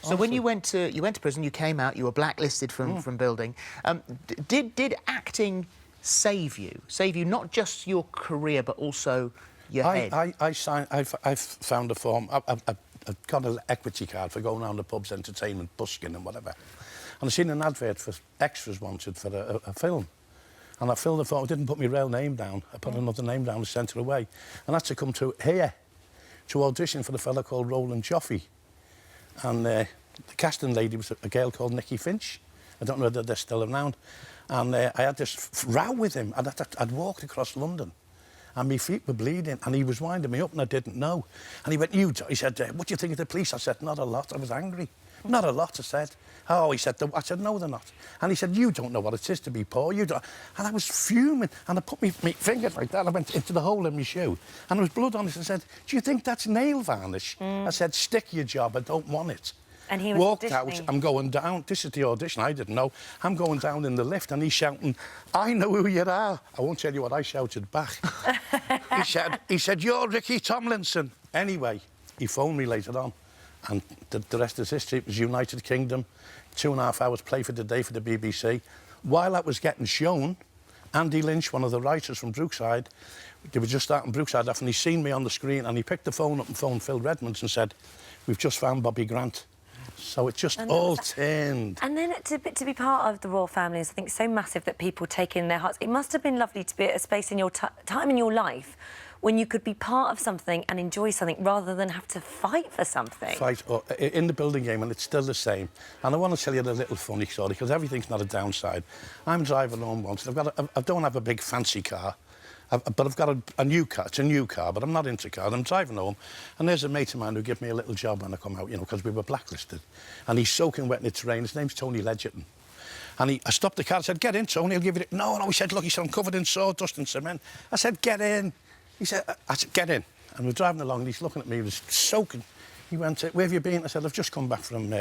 So when you went to prison, you came out, you were blacklisted from building. Did acting save you? Save you not just your career but also your head? I've found a form. I've got an equity card for going around the pubs, entertainment, busking and whatever. And I seen an advert for extras wanted for a film. And I filled the form. I didn't put my real name down. I put another name down and sent it away. And I had to come to here to audition for the fella called Roland Joffe. And the casting lady was a girl called Nikki Finch. I don't know whether they're still around. And I had this row with him. I'd walked across London and my feet were bleeding and he was winding me up and I didn't know. And he went, he said, what do you think of the police? I said, not a lot. I was angry. Not a lot, I said. Oh, he said, I said, no, they're not. And he said, you don't know what it is to be poor. You don't. And I was fuming. And I put my finger like that. I went into the hole in my shoe. And there was blood on it. I said, do you think that's nail varnish? I said, stick your job. I don't want it. And he was walked out. I'm going down. This is the audition. I didn't know. I'm going down in the lift and he's shouting, I know who you are. I won't tell you what I shouted back. he said, you're Ricky Tomlinson. Anyway, he phoned me later on. And the rest is history. It was United Kingdom, 2.5 hours play for the day for the BBC. While that was getting shown, Andy Lynch, one of the writers from Brookside, they were just starting Brookside off, and he seen me on the screen, and he picked the phone up and phoned Phil Redmonds and said, we've just found Bobby Grant. So it just all turned. And then to be part of the royal family is, I think, so massive that people take in their hearts. It must have been lovely to be at a space in your time in your life when you could be part of something and enjoy something rather than have to fight for something. Fight in the building game, and it's still the same. And I want to tell you a little funny story, because everything's not a downside. I'm driving home once, and I don't have a big fancy car, but I've got a new car. It's a new car, but I'm not into cars. I'm driving home, and there's a mate of mine who gave me a little job when I come out, you know, because we were blacklisted. And he's soaking wet in the rain. His name's Tony Ledgerton. And I stopped the car, I said, get in, Tony, I'll give you it. No, he said, look, he said, I'm covered in sawdust and cement. I said, get in. He said, get in. And we're driving along, and he's looking at me, he was soaking. He went, where have you been? I said, I've just come back from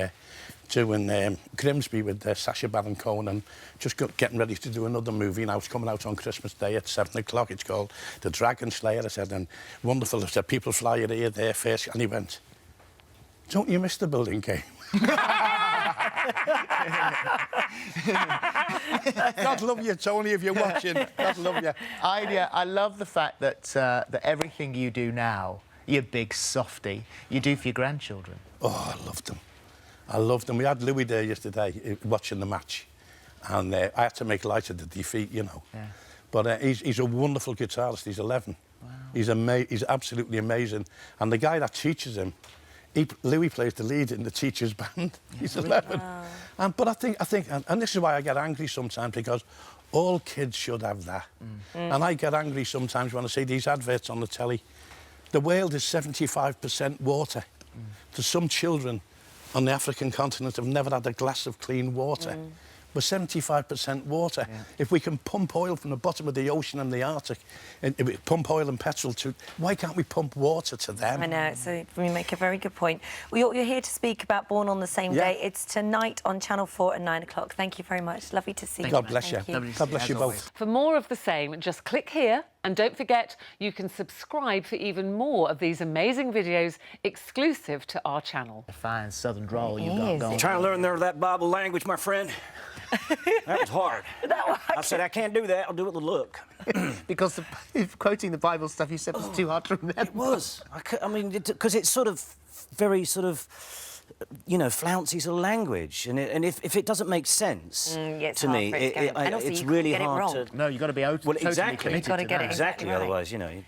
doing Grimsby with Sacha Baron Cohen and just getting ready to do another movie now. It's coming out on Christmas Day at 7 o'clock. It's called The Dragon Slayer. I said, and wonderful. I said, people fly you here, there first. And he went, don't you miss the building game? God love you, Tony, if you're watching. God love you. I love the fact that that everything you do now, you big softy, you do for your grandchildren. Oh, I loved them. I loved them. We had Louis there yesterday watching the match, and I had to make light of the defeat, you know. Yeah. But he's a wonderful guitarist. He's 11. Wow. He's absolutely amazing. And the guy that teaches him, Louis plays the lead in the teacher's band. He's 11. Wow. But I think, and this is why I get angry sometimes, because all kids should have that. And I get angry sometimes when I see these adverts on the telly. The world is 75% water. There's some children on the African continent have never had a glass of clean water. We're 75% water. Yeah. If we can pump oil from the bottom of the ocean and the Arctic, and pump oil and petrol to, why can't we pump water to them? I know, so you make a very good point. Well, you're here to speak about Born on the Same Day. It's tonight on Channel 4 at 9 o'clock. Thank you very much. Lovely to see you. God bless you. God bless you both. For more of the same, just click here. And don't forget, you can subscribe for even more of these amazing videos exclusive to our channel. A fine southern drawl you've got going. Trying to learn that Bible language, my friend. That was hard. I said, I can't do that. I'll do it with a look. Because quoting the Bible stuff you said was too hard to remember. It was. I mean, because it's sort of very sort of, you know, flouncy sort of language, and if it doesn't make sense to me, it's really hard to. No, you've got to be open. Well, exactly. Totally You've got to get it exactly. right. Otherwise, you know.